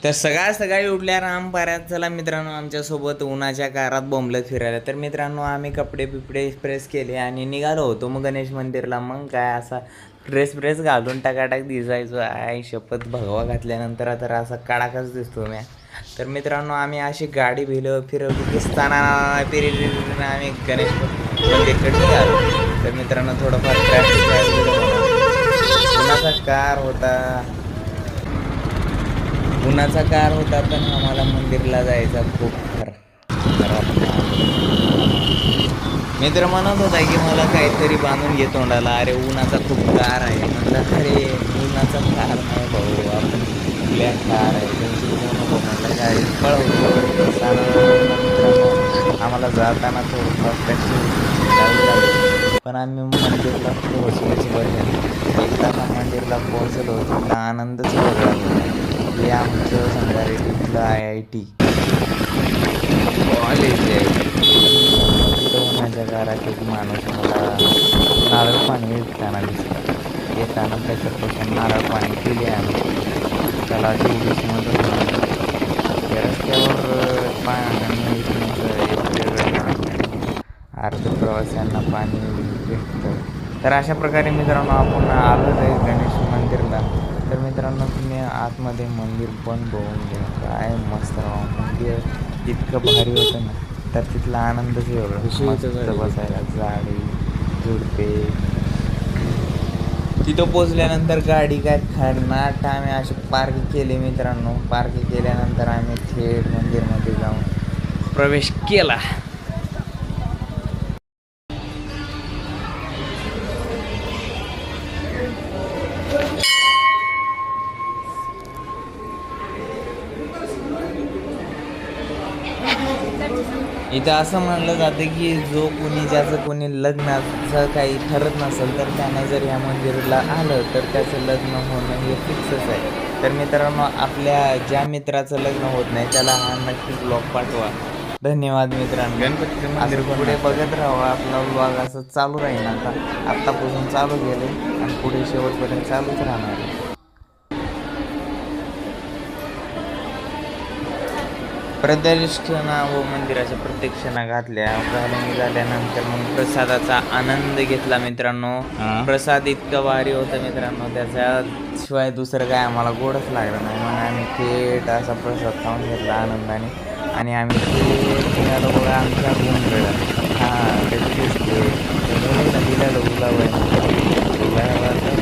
तर सकाळी उठल्या रामपाऱ्यात चला मित्रांनो आमच्यासोबत उन्हाच्या कारात बोंबलत फिरायला. तर मित्रांनो आम्ही कपडे बिपडे प्रेस केले आणि निघालो होतो मग गणेश मंदिरला. मग काय असा ड्रेस घालून टाकाटाक दिसायचो. आई शपथ भगवा घातल्यानंतर आता असा काडाकच दिसतो मी. तर मित्रांनो आम्ही अशी गाडी फिरवली दिसताना आम्ही गणेश मंदिरकडे निघालो. तर मित्रांनो थोडंफार ट्रॅफिक उन्हाचा कार होता उन्हाचा कार होता पण आम्हाला मंदिरला जायचा खूप खराब. मित्र म्हणत होता की मला काहीतरी बांधून घे तोंडाला. अरे उन्हाचा खूप कार आहे म्हणलं. अरे उन्हाचा कार नाही भाऊ, आपण ब्लॅक कार आहे त्यांची म्हणलं गाडी पळवतो. मित्रांनो आम्हाला जाताना थोडंफार टॅक्सी पण आम्ही मंदिरला पोहोचलोच बरं. एकदा मंदिरला पोहोचलो तिथला आनंदच वेगळा होता. हे आमचं संघारे तिथलं IIT कॉलेज आहे. तिथं उन्हाच्या घरात एक माणूस मला नारळ पाणी विकताना दिसला. येताना त्याच्यापासून नारळ पाणी पिले आम्ही. त्याला तेवढीच मदत झाली. रस्त्यावर पाणी एक वेगळं अर्ध प्रवाशांना पाणी भेटतं. तर अशा प्रकारे मित्रांनो आपण आलो आहे गणेश मंदिरला. तर मित्रांनो तुम्ही आतमध्ये मंदिर पण बघून घ्या. काय मस्त मंदिर इतकं भारी होतं ना. तर तिथला आनंदच वेगळा. मस्त बसायला झाडे झुडपे. तिथं पोचल्यानंतर गाडी काय खरनाट आम्ही अशी पार्क केली मित्रांनो. पार्क केल्यानंतर आम्ही थेट मंदिरमध्ये जाऊन प्रवेश केला. इथं असं म्हणलं जातं की जो ज्याचं कोणी लग्नाचं काही ठरत नसेल तर त्यानं जर या मंदिराला आलं तर त्याचं लग्न होणं हे फिक्सच आहे. तर मित्रांनो आपल्या ज्या मित्राचं लग्न होत नाही त्याला हा नक्की ब्लॉग पाठवा. धन्यवाद मित्रांनो. गणपतीचं मंदिर पुढे बघत राहावं. आपला ब्लॉग असं चालू राहील. आत्तापासून चालू गेले आणि पुढे शेवटपर्यंत चालूच राहणार आहे. प्रदक्षिणा व मंदिराच्या प्रदक्षिणा झाल्यानंतर मग प्रसादाचा आनंद घेतला मित्रांनो. प्रसाद इतका भारी होता मित्रांनो, त्याच्याशिवाय दुसरं काय आम्हाला गोडच लागलं नाही. मग आम्ही थेट असा प्रसाद खाऊन घेतला आनंदाने आणि आम्ही थेट निघालो बघा आमच्या रूमकडं. हां त्याची दिसते नदीला गुलाब आहे.